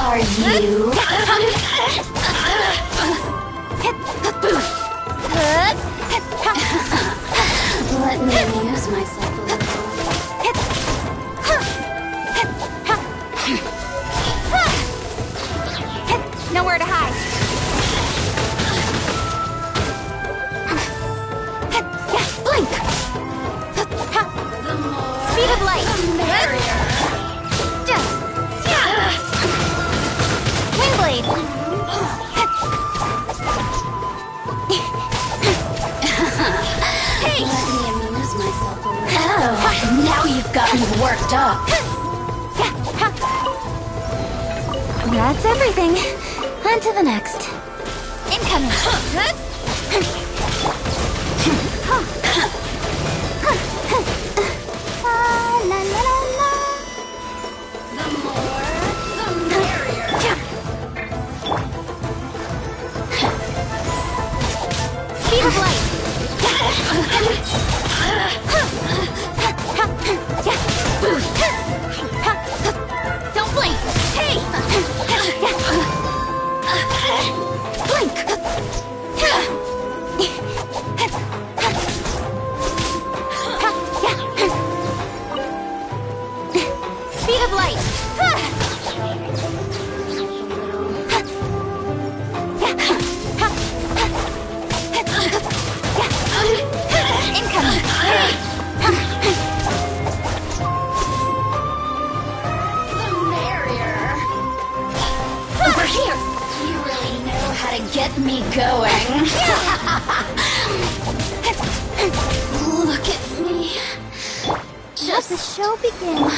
are you? Let me amuse myself a little. Nowhere to hide. Blink! Speed of light. Wingblade. Hey! Let me amuse myself a little. Oh, now you've got me worked up. That's everything. On to the next. Incoming. La, la, la, la. The more, the merrier. Speed of light. Don't blink. Hey! Blink. Speed of light. Incoming. The merrier. Over here. You really know how to get me going. Look at me. Let the show begin.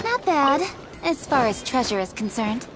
Not bad, as far as treasure is concerned.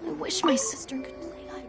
I wish my sister could play hide.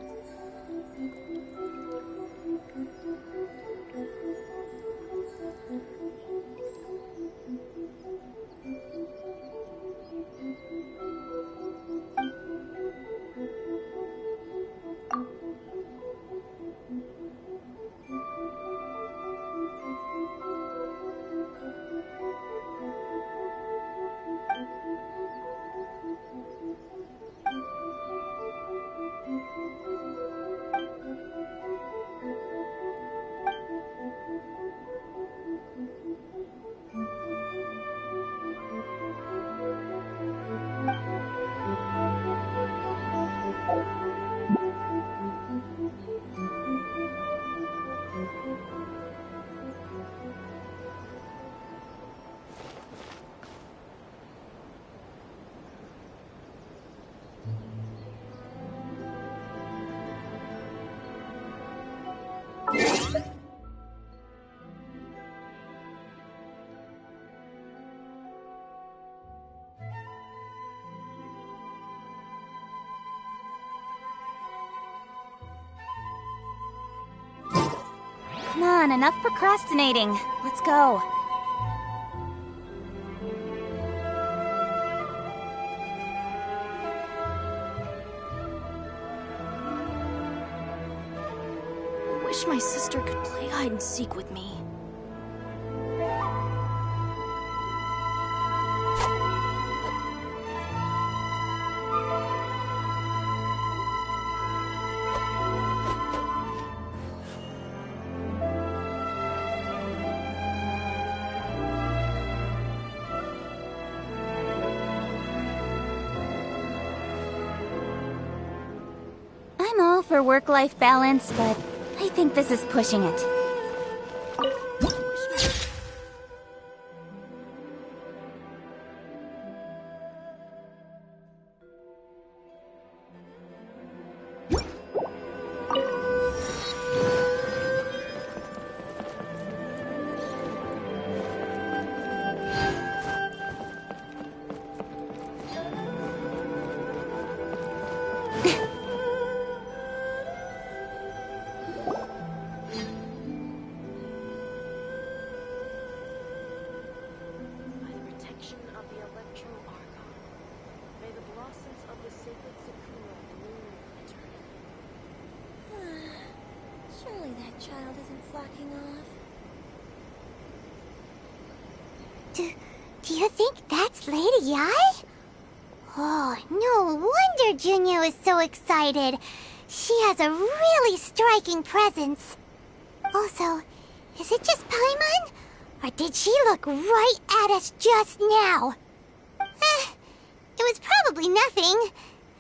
Come on, enough procrastinating. Let's go. I wish my sister could play hide and seek with me. I'm all for work-life balance, but I think this is pushing it. child isn't slacking off. Do you think that's Lady Yi? Oh, no wonder Junior is so excited. She has a really striking presence. Also, is it just Paimon? Or did she look right at us just now? It was probably nothing.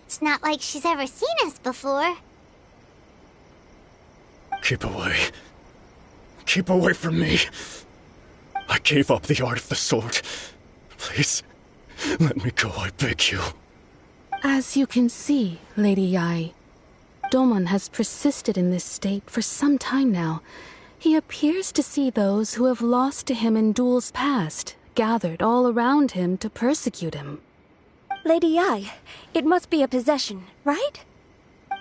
It's not like she's ever seen us before. Keep away. Keep away from me. I gave up the art of the sword. Please, let me go, I beg you. As you can see, Lady Yi, Domon has persisted in this state for some time now. He appears to see those who have lost to him in duels past, gathered all around him to persecute him. Lady Yi, it must be a possession, right?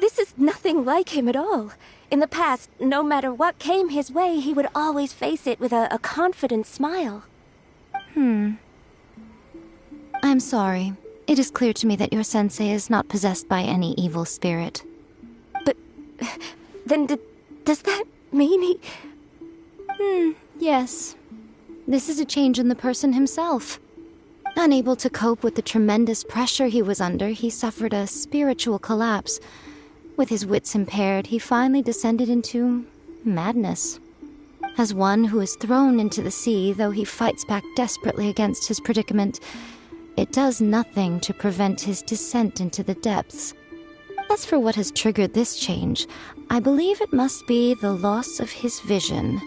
This is nothing like him at all. In the past, no matter what came his way, he would always face it with a confident smile. I'm sorry. It is clear to me that your sensei is not possessed by any evil spirit. But then does that mean he... Yes. This is a change in the person himself. Unable to cope with the tremendous pressure he was under, he suffered a spiritual collapse. With his wits impaired, he finally descended into madness. As one who is thrown into the sea, though he fights back desperately against his predicament, it does nothing to prevent his descent into the depths. As for what has triggered this change, I believe it must be the loss of his vision.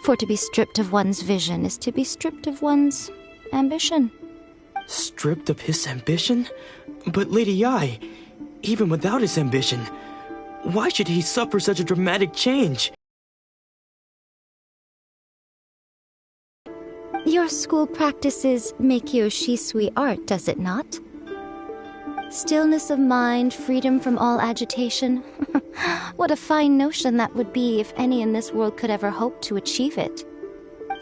For to be stripped of one's vision is to be stripped of one's ambition. Stripped of his ambition? But Lady Yi, even without his ambition, why should he suffer such a dramatic change? Your school practices Meikyo Shisui art, does it not? Stillness of mind, freedom from all agitation. What a fine notion that would be if any in this world could ever hope to achieve it.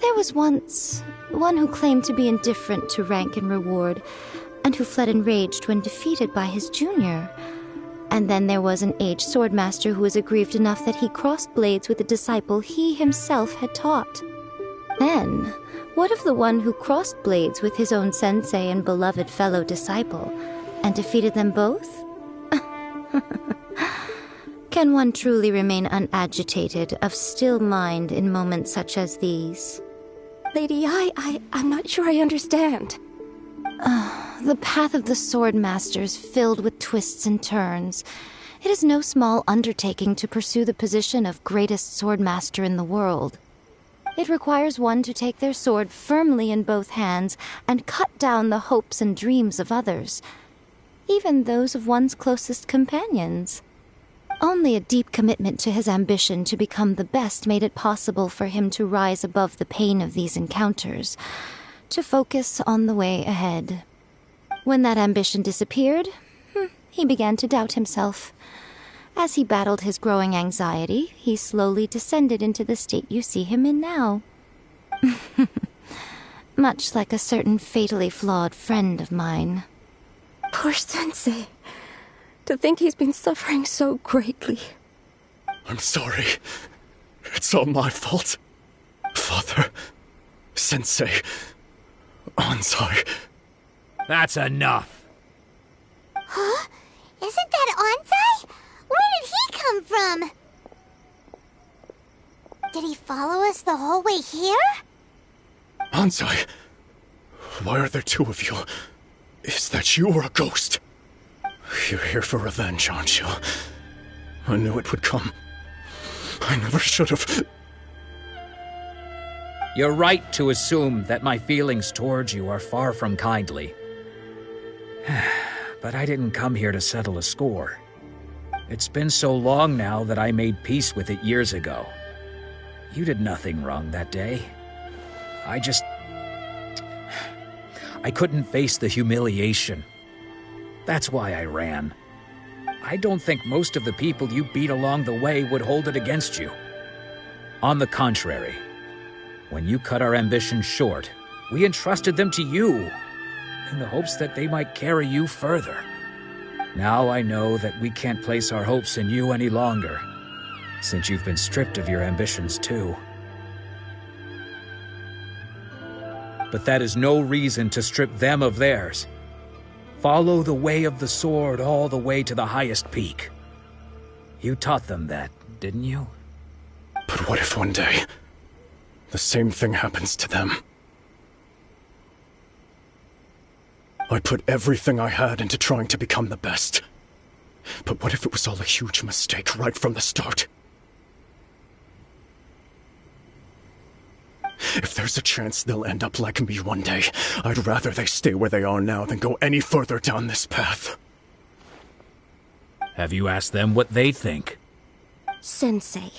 There was once one who claimed to be indifferent to rank and reward, and who fled enraged when defeated by his junior. And then there was an aged swordmaster who was aggrieved enough that he crossed blades with a disciple he himself had taught. Then, what of the one who crossed blades with his own sensei and beloved fellow disciple, and defeated them both? Can one truly remain unagitated, of still mind in moments such as these? Lady Yi, I'm not sure I understand. The path of the swordmaster is filled with twists and turns. It is no small undertaking to pursue the position of greatest swordmaster in the world. It requires one to take their sword firmly in both hands and cut down the hopes and dreams of others, even those of one's closest companions. Only a deep commitment to his ambition to become the best made it possible for him to rise above the pain of these encounters, to focus on the way ahead. When that ambition disappeared, he began to doubt himself. As he battled his growing anxiety, he slowly descended into the state you see him in now. Much like a certain fatally flawed friend of mine. Poor Sensei. To think he's been suffering so greatly. I'm sorry. It's all my fault. Father, Sensei, Ansai. That's enough. Huh? Isn't that Ansai? Where did he come from? Did he follow us the whole way here? Ansai, why are there two of you? Is that you or a ghost? You're here for revenge, aren't you? I knew it would come. I never should have. You're right to assume that my feelings towards you are far from kindly. But I didn't come here to settle a score. It's been so long now that I made peace with it years ago. You did nothing wrong that day. I couldn't face the humiliation. That's why I ran. I don't think most of the people you beat along the way would hold it against you. On the contrary, when you cut our ambitions short, we entrusted them to you, in the hopes that they might carry you further. Now I know that we can't place our hopes in you any longer. since you've been stripped of your ambitions too. But that is no reason to strip them of theirs. Follow the way of the sword all the way to the highest peak. You taught them that, didn't you? But what if one day, the same thing happens to them? I put everything I had into trying to become the best. But what if it was all a huge mistake right from the start? If there's a chance they'll end up like me one day, I'd rather they stay where they are now than go any further down this path. Have you asked them what they think? Sensei,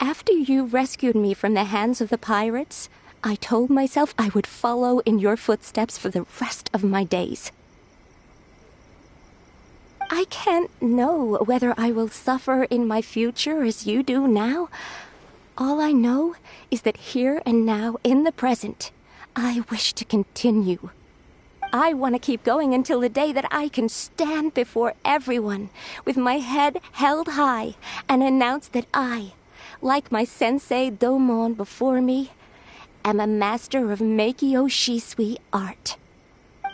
after you rescued me from the hands of the pirates, I told myself I would follow in your footsteps for the rest of my days. I can't know whether I will suffer in my future as you do now. All I know is that here and now, in the present, I wish to continue. I want to keep going until the day that I can stand before everyone with my head held high and announce that I, like my sensei Domon before me, am a master of Meikyo Shisui art.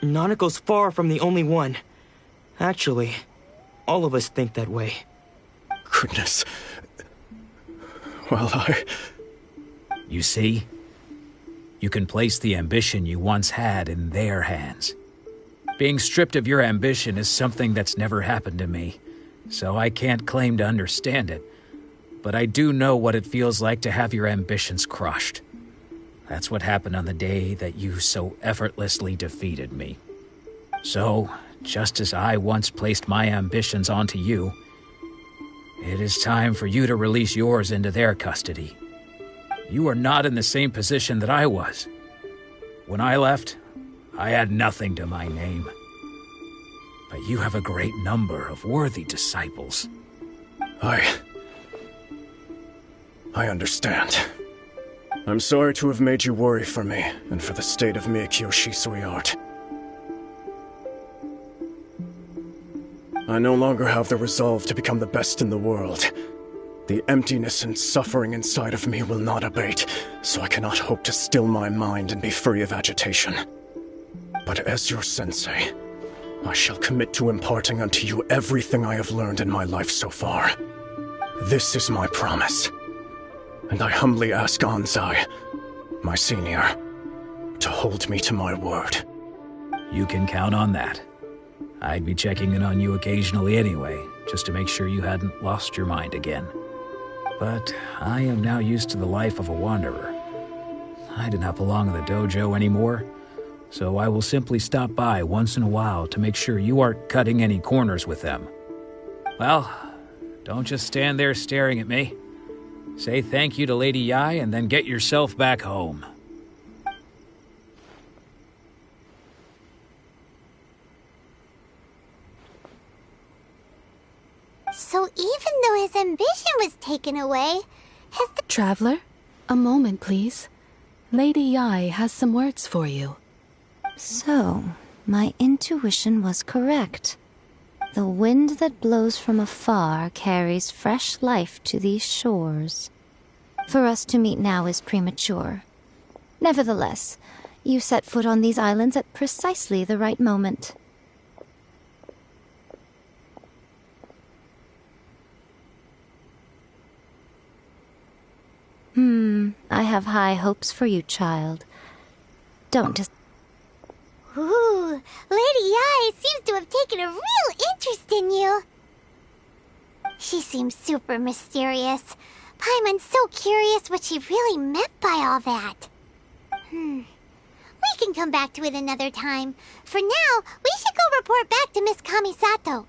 Nanako's far from the only one. Actually, all of us think that way. Goodness. Well, You see? You can place the ambition you once had in their hands. Being stripped of your ambition is something that's never happened to me, so I can't claim to understand it. But I do know what it feels like to have your ambitions crushed. That's what happened on the day that you so effortlessly defeated me. So, just as I once placed my ambitions onto you, it is time for you to release yours into their custody. You are not in the same position that I was. When I left, I had nothing to my name. But you have a great number of worthy disciples. I understand. I'm sorry to have made you worry for me, and for the state of Meikyo Shisui art. I no longer have the resolve to become the best in the world. The emptiness and suffering inside of me will not abate, so I cannot hope to still my mind and be free of agitation. But as your sensei, I shall commit to imparting unto you everything I have learned in my life so far. This is my promise. And I humbly ask Anzai, my senior, to hold me to my word. You can count on that. I'd be checking in on you occasionally anyway, just to make sure you hadn't lost your mind again. But I am now used to the life of a wanderer. I do not belong in the dojo anymore, so I will simply stop by once in a while to make sure you aren't cutting any corners with them. Well, don't just stand there staring at me. Say thank you to Lady Yai and then get yourself back home. So even though his ambition was taken away, has the... Traveler, a moment, please. Lady Yai has some words for you. So, my intuition was correct. The wind that blows from afar carries fresh life to these shores. For us to meet now is premature. Nevertheless, you set foot on these islands at precisely the right moment. I have high hopes for you, child. Don't just... Ooh, Lady Yai seems to have taken a real interest in you. She seems super mysterious. Paimon's so curious what she really meant by all that. We can come back to it another time. For now, we should go report back to Miss Kamisato.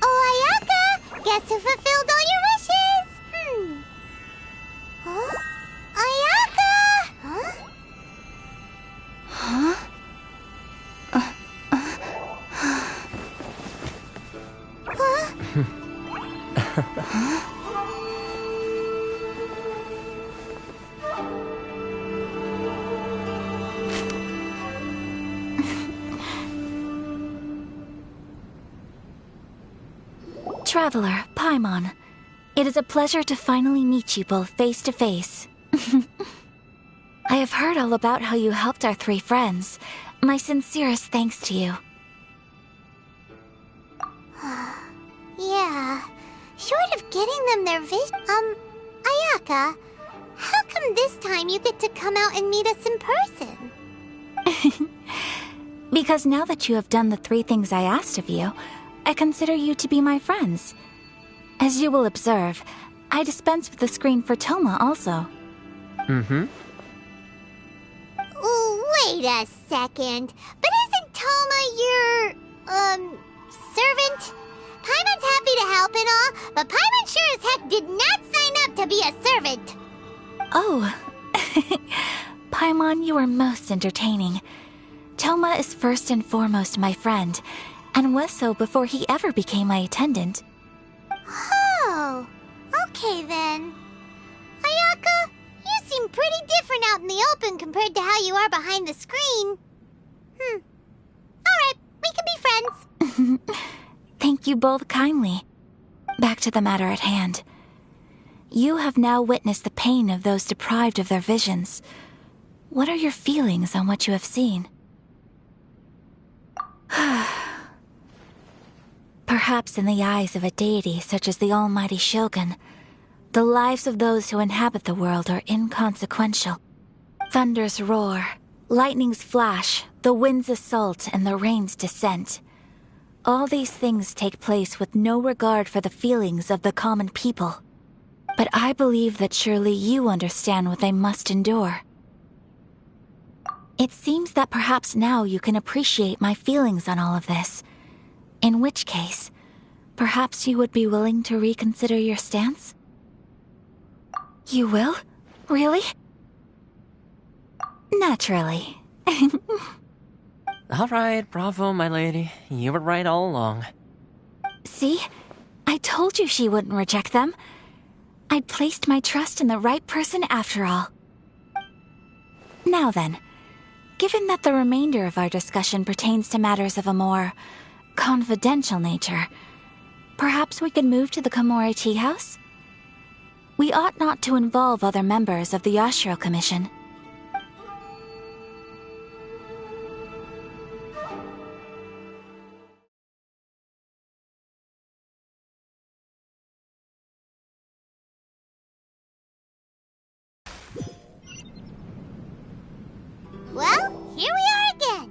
Oh, Ayaka! Guess who fulfilled all your wishes? Huh? Ayaka! Huh? Traveler, Paimon, it is a pleasure to finally meet you both face to face. I have heard all about how you helped our three friends. My sincerest thanks to you. Yeah, short of getting them their vision. Ayaka, how come this time you get to come out and meet us in person? Because now that you have done the 3 things I asked of you, I consider you to be my friends. As you will observe, I dispense with the screen for Toma also. Wait a second. But isn't Toma your, servant? Paimon's happy to help and all, but Paimon sure as heck did not sign up to be a servant. Oh. Paimon, you are most entertaining. Toma is first and foremost my friend, and was so before he ever became my attendant. Oh, okay then. Ayaka, you seem pretty different out in the open compared to how you are behind the screen. Alright, we can be friends. Thank you both kindly. Back to the matter at hand. You have now witnessed the pain of those deprived of their visions. What are your feelings on what you have seen? Perhaps in the eyes of a deity such as the almighty Shogun, the lives of those who inhabit the world are inconsequential. Thunders roar, lightnings flash, the winds assault, and the rains descent. All these things take place with no regard for the feelings of the common people. But I believe that surely you understand what they must endure. It seems that perhaps now you can appreciate my feelings on all of this. In which case, perhaps you would be willing to reconsider your stance? You will? Really? Naturally. All right, bravo, my lady. You were right all along. See? I told you she wouldn't reject them. I'd placed my trust in the right person after all. Now then, given that the remainder of our discussion pertains to matters of a more confidential nature, perhaps we could move to the Komori Tea House? We ought not to involve other members of the Yashiro Commission. Well, here we are again.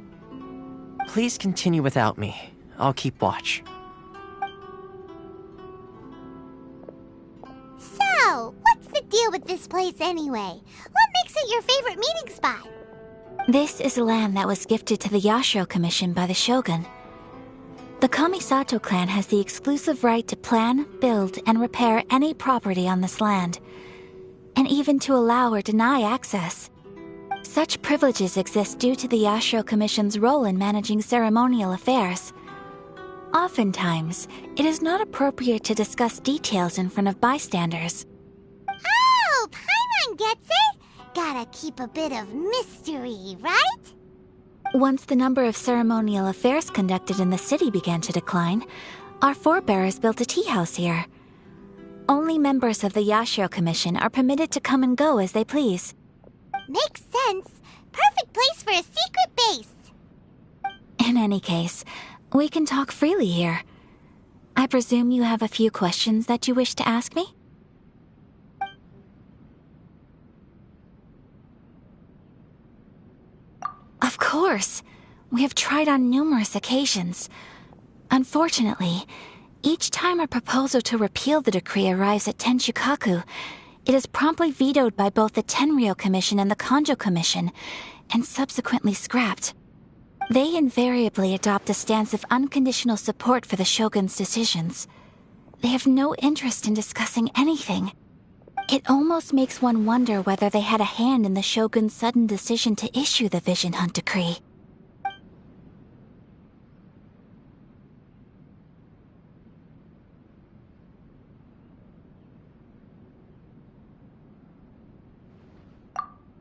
Please continue without me. I'll keep watch. So, what's the deal with this place anyway? What makes it your favorite meeting spot? This is land that was gifted to the Yashiro Commission by the Shogun. The Kamisato clan has the exclusive right to plan, build, and repair any property on this land, and even to allow or deny access. Such privileges exist due to the Yashiro Commission's role in managing ceremonial affairs. Oftentimes, it is not appropriate to discuss details in front of bystanders. Oh, Paimon gets it! Gotta keep a bit of mystery, right? Once the number of ceremonial affairs conducted in the city began to decline, our forebears built a tea house here. Only members of the Yashiro Commission are permitted to come and go as they please. Makes sense. Perfect place for a secret base. In any case, we can talk freely here. I presume you have a few questions that you wish to ask me? Of course. We have tried on numerous occasions. Unfortunately, each time a proposal to repeal the decree arrives at Tenshukaku, it is promptly vetoed by both the Tenryou Commission and the Kanjo Commission, and subsequently scrapped. They invariably adopt a stance of unconditional support for the Shogun's decisions. They have no interest in discussing anything. It almost makes one wonder whether they had a hand in the Shogun's sudden decision to issue the Vision Hunt decree.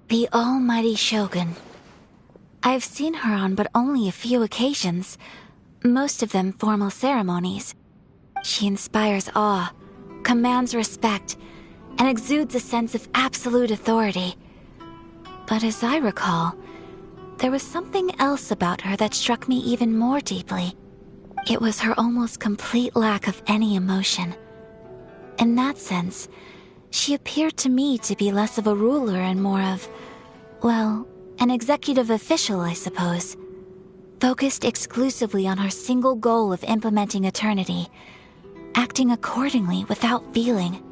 The almighty Shogun. I've seen her on but only a few occasions, most of them formal ceremonies. She inspires awe, commands respect, and exudes a sense of absolute authority. But as I recall, there was something else about her that struck me even more deeply. It was her almost complete lack of any emotion. In that sense, she appeared to me to be less of a ruler and more of, well, an executive official, I suppose. Focused exclusively on her single goal of implementing eternity, acting accordingly without feeling.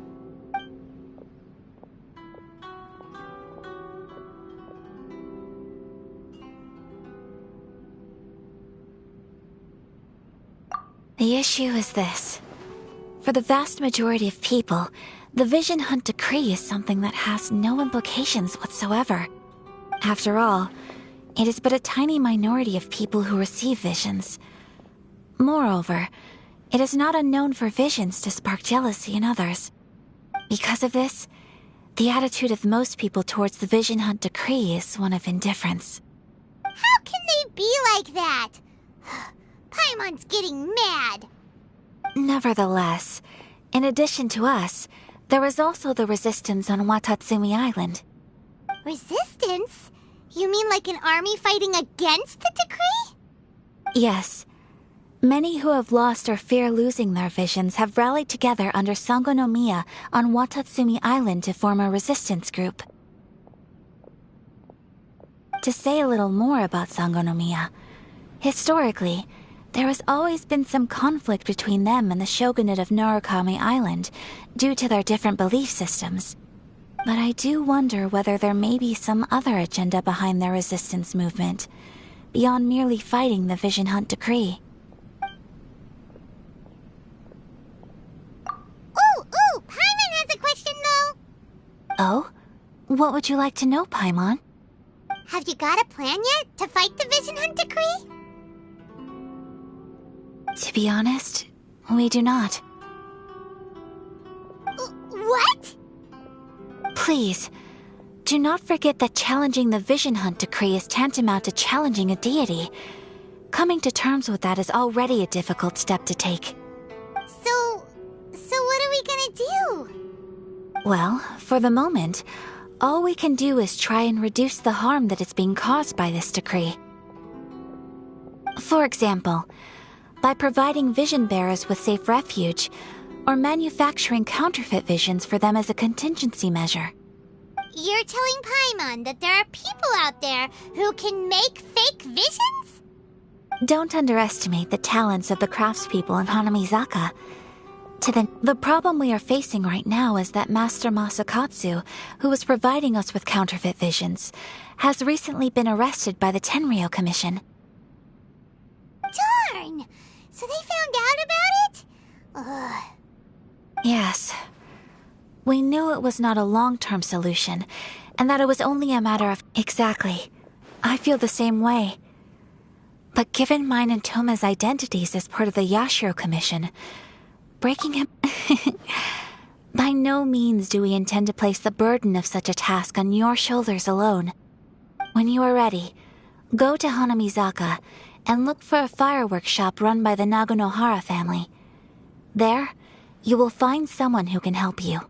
The issue is this. For the vast majority of people, the Vision Hunt decree is something that has no implications whatsoever. After all, it is but a tiny minority of people who receive visions. Moreover, it is not unknown for visions to spark jealousy in others. Because of this, the attitude of most people towards the Vision Hunt decree is one of indifference. How can they be like that? Paimon's getting mad. Nevertheless, in addition to us, there is also the resistance on Watatsumi Island. Resistance? You mean like an army fighting against the decree? Yes. Many who have lost or fear losing their visions have rallied together under Sangonomiya on Watatsumi Island to form a resistance group. To say a little more about Sangonomiya, historically, there has always been some conflict between them and the shogunate of Narukami Island due to their different belief systems. But I do wonder whether there may be some other agenda behind their resistance movement, beyond merely fighting the Vision Hunt decree. Ooh, Paimon has a question though. Oh? What would you like to know, Paimon? Have you got a plan yet to fight the Vision Hunt decree? To be honest, we do not. What? Please, do not forget that challenging the Vision Hunt decree is tantamount to challenging a deity. Coming to terms with that is already a difficult step to take. So what are we gonna do? Well, for the moment, all we can do is try and reduce the harm that is being caused by this decree. For example, by providing vision bearers with safe refuge, or manufacturing counterfeit visions for them as a contingency measure. You're telling Paimon that there are people out there who can make fake visions? Don't underestimate the talents of the craftspeople in Hanamizaka. The problem we are facing right now is that Master Masakatsu, who was providing us with counterfeit visions, has recently been arrested by the Tenryou Commission. Darn! So they found out about it? Ugh. Yes. We knew it was not a long-term solution, and that it was only a matter of... Exactly. I feel the same way. But given mine and Toma's identities as part of the Yashiro Commission, breaking him... By no means do we intend to place the burden of such a task on your shoulders alone. When you are ready, go to Hanamizaka and look for a fireworks shop run by the Naganohara family. There, you will find someone who can help you.